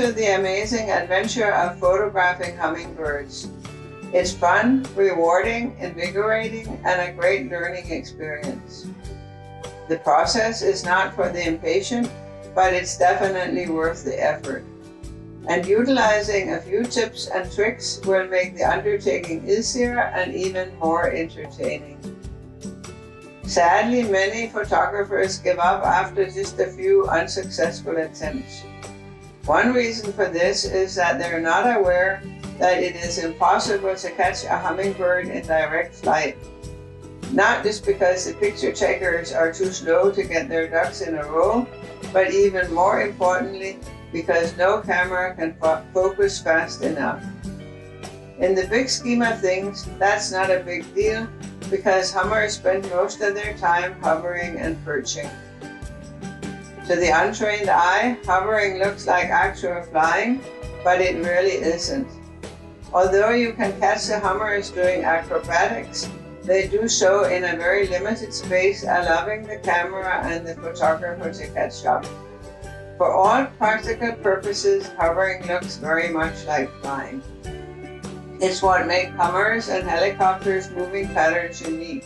to the amazing adventure of photographing hummingbirds. It's fun, rewarding, invigorating, and a great learning experience. The process is not for the impatient, but it's definitely worth the effort. And utilizing a few tips and tricks will make the undertaking easier and even more entertaining. Sadly, many photographers give up after just a few unsuccessful attempts. One reason for this is that they're not aware that it is impossible to catch a hummingbird in direct flight. Not just because the picture takers are too slow to get their ducks in a row, but even more importantly, because no camera can focus fast enough. In the big scheme of things, that's not a big deal because hummers spend most of their time hovering and perching. To the untrained eye, hovering looks like actual flying, but it really isn't. Although you can catch the hummers doing acrobatics, they do so in a very limited space, allowing the camera and the photographer to catch up. For all practical purposes, hovering looks very much like flying. It's what makes hummers and helicopters' moving patterns unique.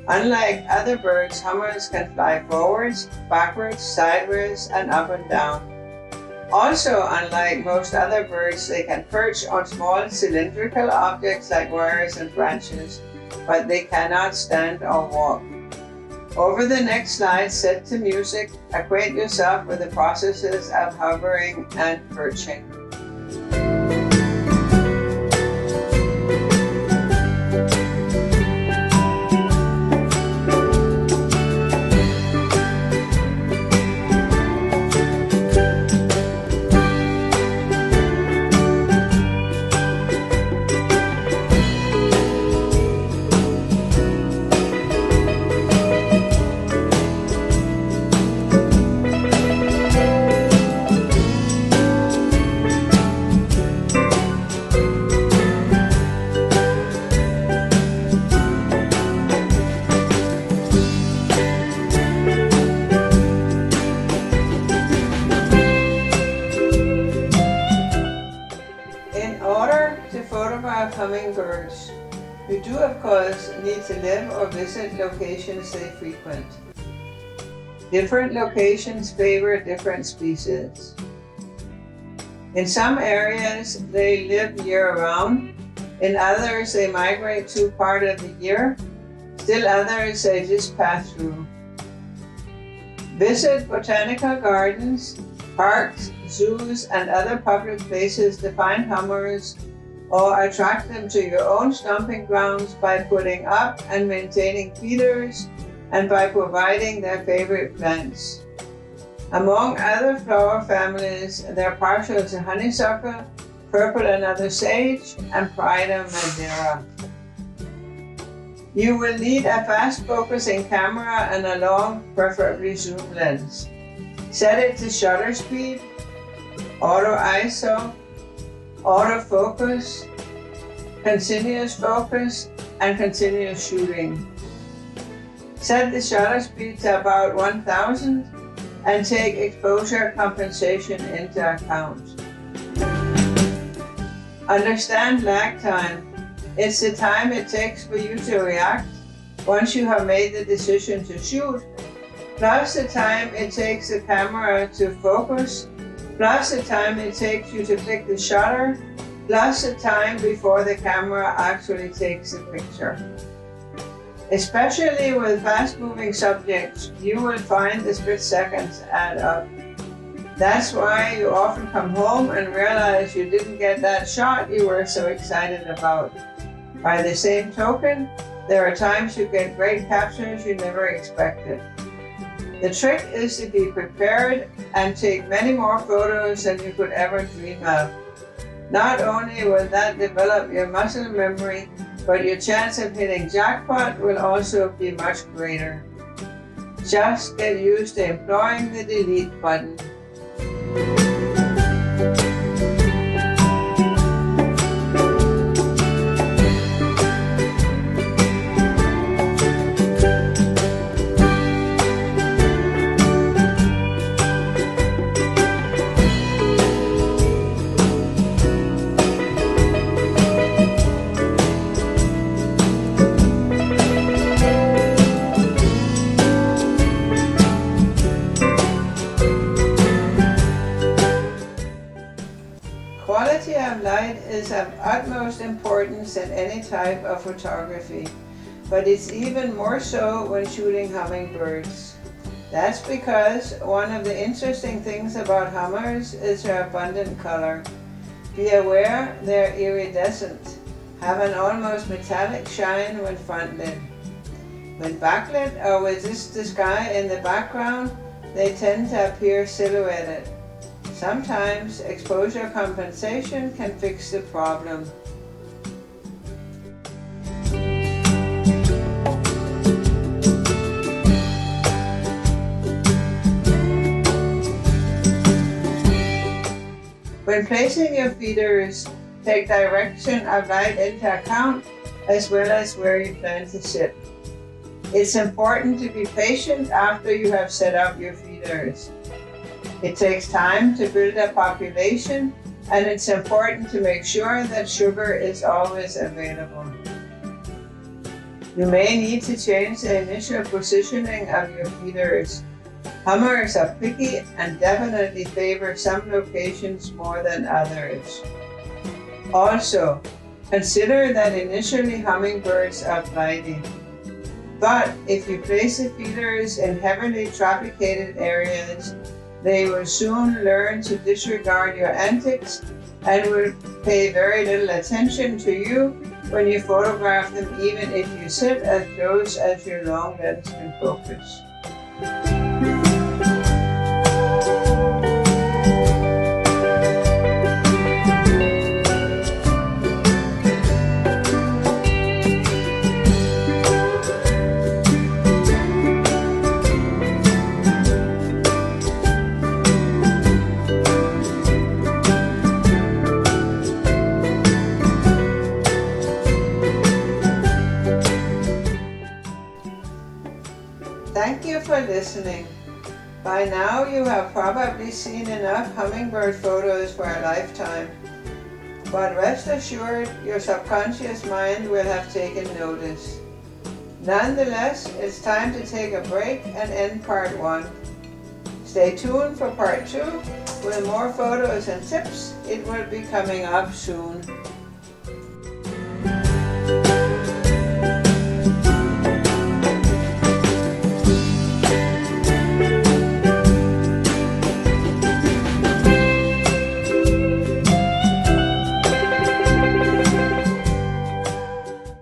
Unlike other birds, hummers can fly forwards, backwards, sideways, and up and down. Also, unlike most other birds, they can perch on small cylindrical objects like wires and branches, but they cannot stand or walk. Over the next slide, set to music, acquaint yourself with the processes of hovering and perching. Hummingbirds. You do, of course, need to live or visit locations they frequent. Different locations favor different species. In some areas, they live year-round. In others, they migrate to part of the year. Still others, they just pass through. Visit botanical gardens, parks, zoos, and other public places to find hummers or attract them to your own stomping grounds by putting up and maintaining feeders and by providing their favorite plants. Among other flower families, they're partial to honeysuckle, purple and other sage, and Prida Madeira. You will need a fast-focusing camera and a long, preferably zoom lens. Set it to shutter speed, auto ISO, autofocus, continuous focus, and continuous shooting. Set the shutter speed to about 1000 and take exposure compensation into account. Understand lag time. It's the time it takes for you to react once you have made the decision to shoot, plus the time it takes the camera to focus, plus the time it takes you to click the shutter, plus the time before the camera actually takes the picture. Especially with fast-moving subjects, you will find the split seconds add up. That's why you often come home and realize you didn't get that shot you were so excited about. By the same token, there are times you get great captures you never expected. The trick is to be prepared and take many more photos than you could ever dream of. Not only will that develop your muscle memory, but your chance of hitting jackpot will also be much greater. Just get used to employing the delete button. Quality of light is of utmost importance in any type of photography, but it's even more so when shooting hummingbirds. That's because one of the interesting things about hummers is their abundant color. Be aware they're iridescent, have an almost metallic shine when front-lit. When backlit or with the sky in the background, they tend to appear silhouetted. Sometimes exposure compensation can fix the problem. When placing your feeders, take direction of light into account as well as where you plan to sit. It's important to be patient after you have set up your feeders. It takes time to build a population, and it's important to make sure that sugar is always available. You may need to change the initial positioning of your feeders. Hummers are picky and definitely favor some locations more than others. Also, consider that initially hummingbirds are flighty. But if you place the feeders in heavily trafficated areas, they will soon learn to disregard your antics and will pay very little attention to you when you photograph them, even if you sit as close as your long lens can focus. Thank you for listening. By now you have probably seen enough hummingbird photos for a lifetime. But rest assured, your subconscious mind will have taken notice. Nonetheless, it's time to take a break and end part 1. Stay tuned for part 2 with more photos and tips. It will be coming up soon.